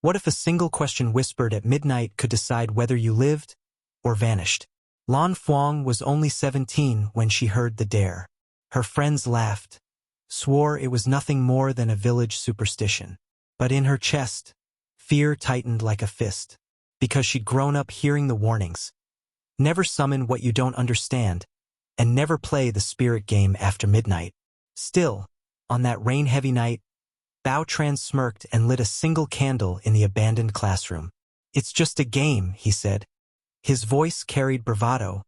What if a single question whispered at midnight could decide whether you lived or vanished? Lan Fuang was only 17 when she heard the dare. Her friends laughed, swore it was nothing more than a village superstition. But in her chest, fear tightened like a fist, because she'd grown up hearing the warnings. Never summon what you don't understand, and never play the spirit game after midnight. Still, on that rain-heavy night, Bao Tran smirked and lit a single candle in the abandoned classroom. "It's just a game," he said. His voice carried bravado,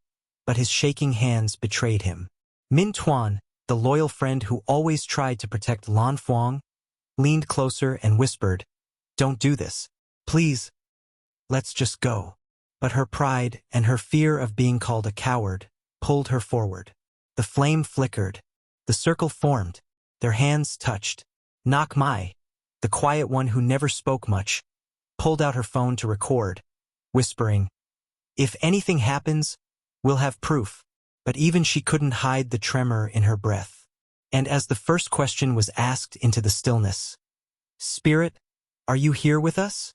but his shaking hands betrayed him. Min Tuan, the loyal friend who always tried to protect Lan Fuang, leaned closer and whispered, "Don't do this. Please. Let's just go." But her pride and her fear of being called a coward pulled her forward. The flame flickered. The circle formed. Their hands touched. Nak Mai, the quiet one who never spoke much, pulled out her phone to record, whispering, "If anything happens, we'll have proof." But even she couldn't hide the tremor in her breath. And as the first question was asked into the stillness, "Spirit, are you here with us?"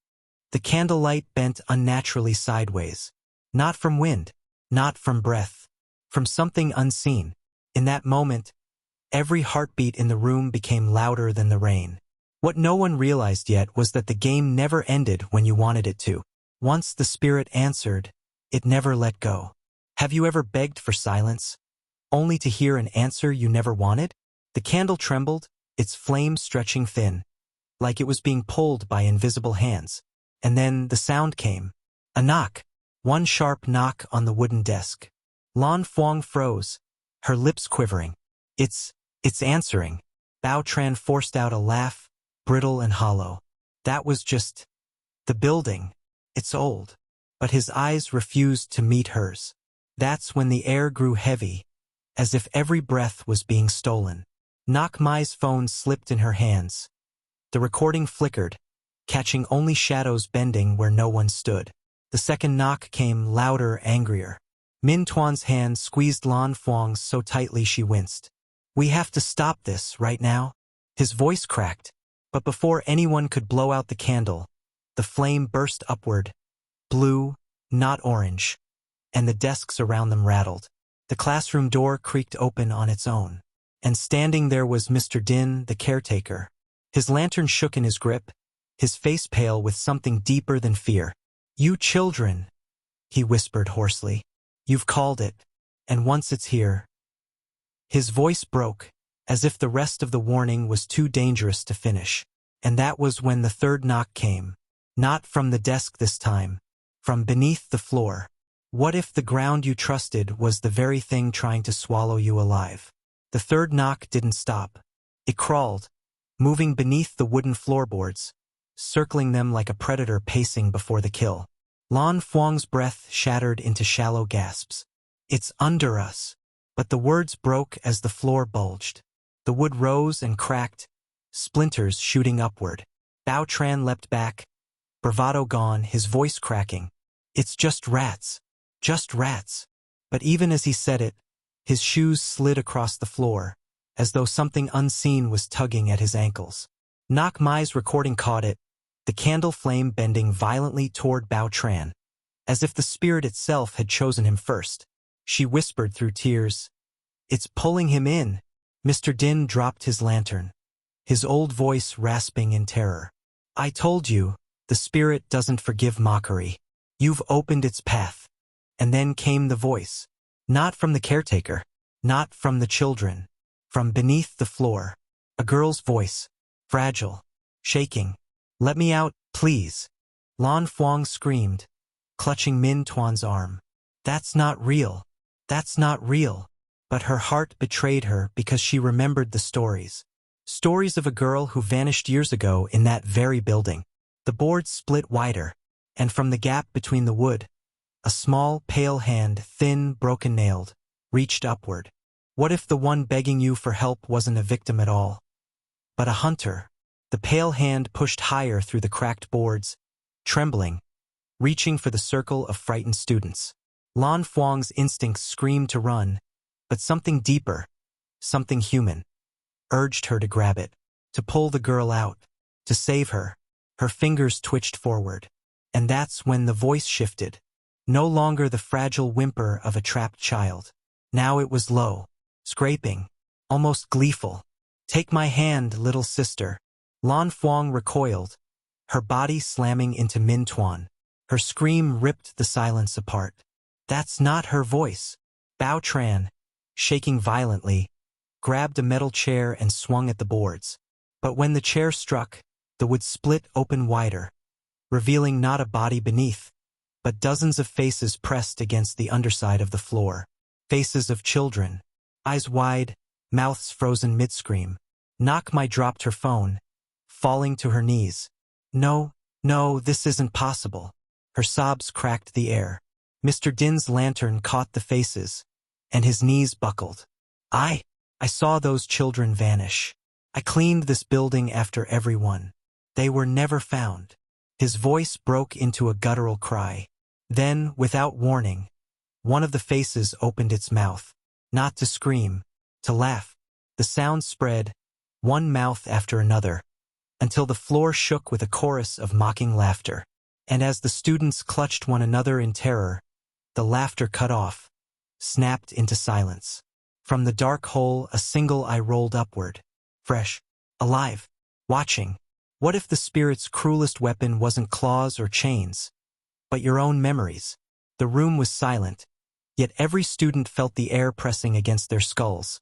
The candlelight bent unnaturally sideways. Not from wind, not from breath, from something unseen. In that moment, every heartbeat in the room became louder than the rain. What no one realized yet was that the game never ended when you wanted it to. Once the spirit answered, it never let go. Have you ever begged for silence, only to hear an answer you never wanted? The candle trembled, its flame stretching thin, like it was being pulled by invisible hands. And then the sound came. A knock. One sharp knock on the wooden desk. Lan Fuang froze, her lips quivering. It's answering." Bao Tran forced out a laugh, brittle and hollow. "That was just the building. It's old." But his eyes refused to meet hers. That's when the air grew heavy, as if every breath was being stolen. Nak Mai's phone slipped in her hands. The recording flickered, catching only shadows bending where no one stood. The second knock came louder, angrier. Min Tuan's hand squeezed Lan Fuang's so tightly she winced. "We have to stop this right now." His voice cracked, but before anyone could blow out the candle, the flame burst upward, blue, not orange, and the desks around them rattled. The classroom door creaked open on its own, and standing there was Mr. Din, the caretaker. His lantern shook in his grip, his face pale with something deeper than fear. "You children," he whispered hoarsely. "You've called it, and once it's here." His voice broke, as if the rest of the warning was too dangerous to finish. And that was when the third knock came. Not from the desk this time, from beneath the floor. What if the ground you trusted was the very thing trying to swallow you alive? The third knock didn't stop. It crawled, moving beneath the wooden floorboards, circling them like a predator pacing before the kill. Lan Fuang's breath shattered into shallow gasps. "It's under us." But the words broke as the floor bulged. The wood rose and cracked, splinters shooting upward. Bao Tran leapt back, bravado gone, his voice cracking. "It's just rats. Just rats." But even as he said it, his shoes slid across the floor, as though something unseen was tugging at his ankles. Nak Mai's recording caught it, the candle flame bending violently toward Bao Tran, as if the spirit itself had chosen him first. She whispered through tears, "It's pulling him in." Mr. Din dropped his lantern, his old voice rasping in terror. "I told you, the spirit doesn't forgive mockery. You've opened its path." And then came the voice. Not from the caretaker, not from the children, from beneath the floor. A girl's voice, fragile, shaking. "Let me out, please." Lan Fuang screamed, clutching Min Tuan's arm. "That's not real. That's not real." But her heart betrayed her because she remembered the stories. Stories of a girl who vanished years ago in that very building. The boards split wider, and from the gap between the wood, a small, pale hand, thin, broken-nailed, reached upward. What if the one begging you for help wasn't a victim at all, but a hunter? The pale hand pushed higher through the cracked boards, trembling, reaching for the circle of frightened students. Lan Fuang's instincts screamed to run, but something deeper, something human, urged her to grab it, to pull the girl out, to save her. Her fingers twitched forward. And that's when the voice shifted. No longer the fragile whimper of a trapped child. Now it was low, scraping, almost gleeful. "Take my hand, little sister." Lan Fuang recoiled, her body slamming into Min Tuan. Her scream ripped the silence apart. That's not her voice. Bao Tran, shaking violently, grabbed a metal chair and swung at the boards. But when the chair struck, the wood split open wider, revealing not a body beneath, but dozens of faces pressed against the underside of the floor. Faces of children, eyes wide, mouths frozen mid-scream. Nak Mai dropped her phone, falling to her knees. "No, no, this isn't possible." Her sobs cracked the air. Mr. Din's lantern caught the faces, and his knees buckled. I saw those children vanish. I cleaned this building after everyone. They were never found." His voice broke into a guttural cry. Then, without warning, one of the faces opened its mouth. Not to scream, to laugh. The sound spread, one mouth after another, until the floor shook with a chorus of mocking laughter. And as the students clutched one another in terror, the laughter cut off, snapped into silence. From the dark hole, a single eye rolled upward. Fresh, alive, watching. What if the spirit's cruelest weapon wasn't claws or chains, but your own memories? The room was silent, yet every student felt the air pressing against their skulls,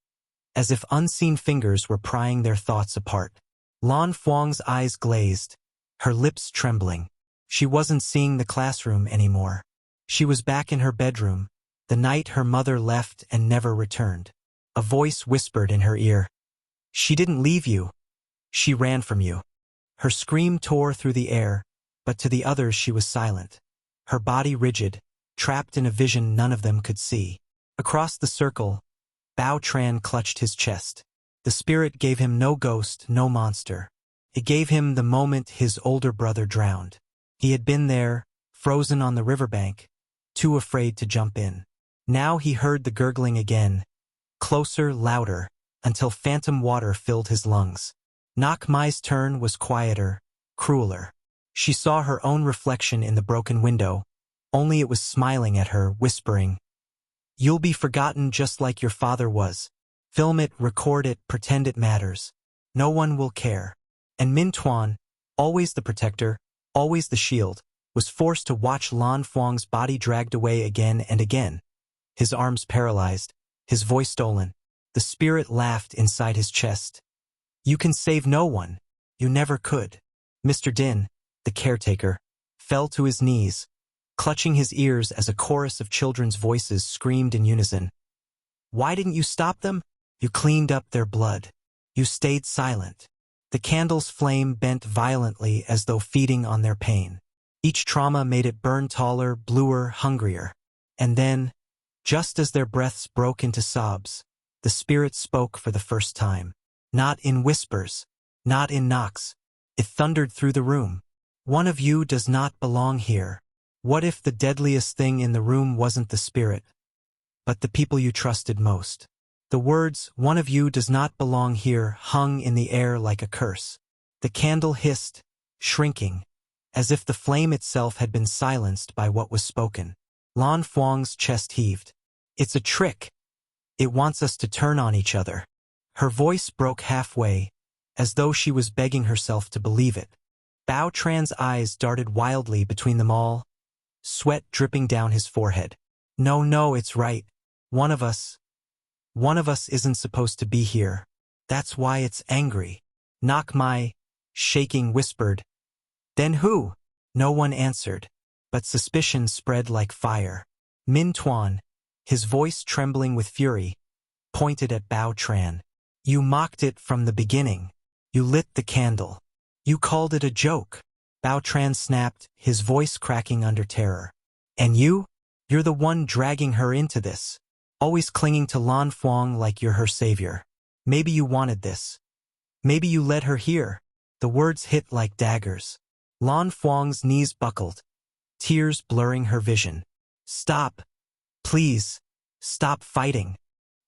as if unseen fingers were prying their thoughts apart. Lan Fuang's eyes glazed, her lips trembling. She wasn't seeing the classroom anymore. She was back in her bedroom, the night her mother left and never returned. A voice whispered in her ear. "She didn't leave you. She ran from you." Her scream tore through the air, but to the others she was silent. Her body rigid, trapped in a vision none of them could see. Across the circle, Bao Tran clutched his chest. The spirit gave him no ghost, no monster. It gave him the moment his older brother drowned. He had been there, frozen on the riverbank, too afraid to jump in. Now he heard the gurgling again, closer, louder, until phantom water filled his lungs. Nak Mai's turn was quieter, crueler. She saw her own reflection in the broken window, only it was smiling at her, whispering, "You'll be forgotten just like your father was. Film it, record it, pretend it matters. No one will care." And Min Tuan, always the protector, always the shield, was forced to watch Lan Fuang's body dragged away again and again. His arms paralyzed, his voice stolen. The spirit laughed inside his chest. "You can save no one. You never could." Mr. Din, the caretaker, fell to his knees, clutching his ears as a chorus of children's voices screamed in unison. "Why didn't you stop them? You cleaned up their blood. You stayed silent." The candle's flame bent violently as though feeding on their pain. Each trauma made it burn taller, bluer, hungrier. And then, just as their breaths broke into sobs, the spirit spoke for the first time. Not in whispers, not in knocks. It thundered through the room. "One of you does not belong here." What if the deadliest thing in the room wasn't the spirit, but the people you trusted most? The words, "One of you does not belong here," hung in the air like a curse. The candle hissed, shrinking, as if the flame itself had been silenced by what was spoken. Lan Fuang's chest heaved. "It's a trick. It wants us to turn on each other." Her voice broke halfway, as though she was begging herself to believe it. Bao Tran's eyes darted wildly between them all, sweat dripping down his forehead. "No, no, it's right. One of us isn't supposed to be here. That's why it's angry." Nak Mai, shaking, whispered, "Then who?" No one answered, but suspicion spread like fire. Min Tuan, his voice trembling with fury, pointed at Bao Tran. "You mocked it from the beginning. You lit the candle. You called it a joke." Bao Tran snapped, his voice cracking under terror. "And you're the one dragging her into this. Always clinging to Lan Fuang like you're her savior. Maybe you wanted this. Maybe you led her here." The words hit like daggers. Lan Fuang's knees buckled, tears blurring her vision. "Stop. Please. Stop fighting."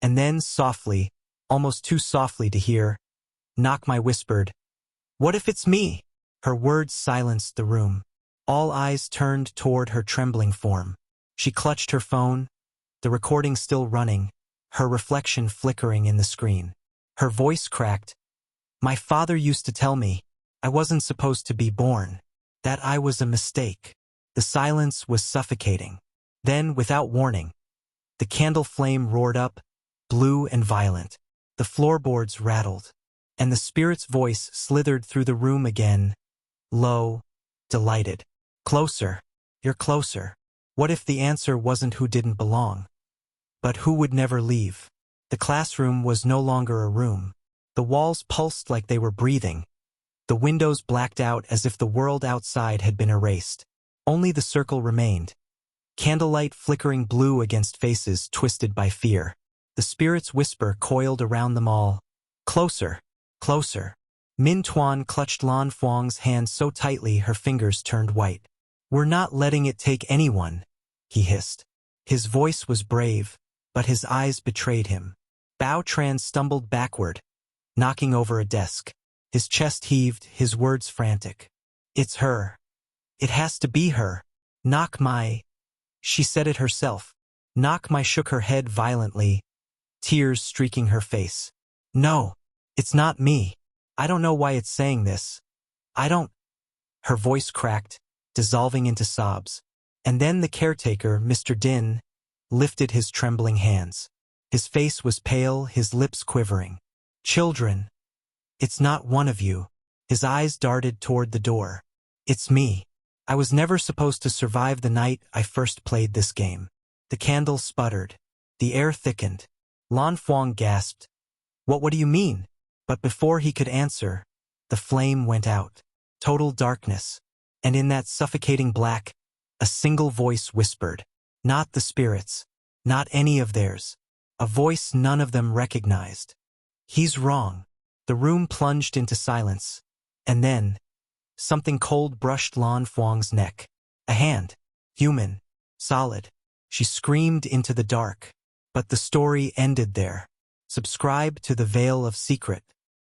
And then softly, almost too softly to hear, Nak Mai whispered, "What if it's me?" Her words silenced the room. All eyes turned toward her trembling form. She clutched her phone, the recording still running, her reflection flickering in the screen. Her voice cracked. My father used to tell me I wasn't supposed to be born, that I was a mistake. The silence was suffocating. Then, without warning, the candle flame roared up, blue and violent. The floorboards rattled, and the spirit's voice slithered through the room again, low, delighted. Closer. You're closer. What if the answer wasn't who didn't belong, but who would never leave? The classroom was no longer a room. The walls pulsed like they were breathing. The windows blacked out as if the world outside had been erased. Only the circle remained. Candlelight flickering blue against faces twisted by fear. The spirit's whisper coiled around them all. Closer. Closer. Min Tuan clutched Lan Fuang's hand so tightly her fingers turned white. We're not letting it take anyone, he hissed. His voice was brave, but his eyes betrayed him. Bao Tran stumbled backward, knocking over a desk. His chest heaved, his words frantic. It's her. It has to be her. Knock my... She said it herself. Knock my shook her head violently, tears streaking her face. No, it's not me. I don't know why it's saying this. I don't... Her voice cracked, dissolving into sobs. And then the caretaker, Mr. Din, lifted his trembling hands. His face was pale, his lips quivering. Children, it's not one of you. His eyes darted toward the door. It's me. I was never supposed to survive the night I first played this game. The candle sputtered. The air thickened. Lan Fuang gasped. What do you mean? But before he could answer, the flame went out. Total darkness. And in that suffocating black, a single voice whispered. Not the spirits. Not any of theirs. A voice none of them recognized. He's wrong. The room plunged into silence. And then, something cold brushed Lan Fuang's neck. A hand. Human. Solid. She screamed into the dark. But the story ended there. Subscribe to the Veil of Secret.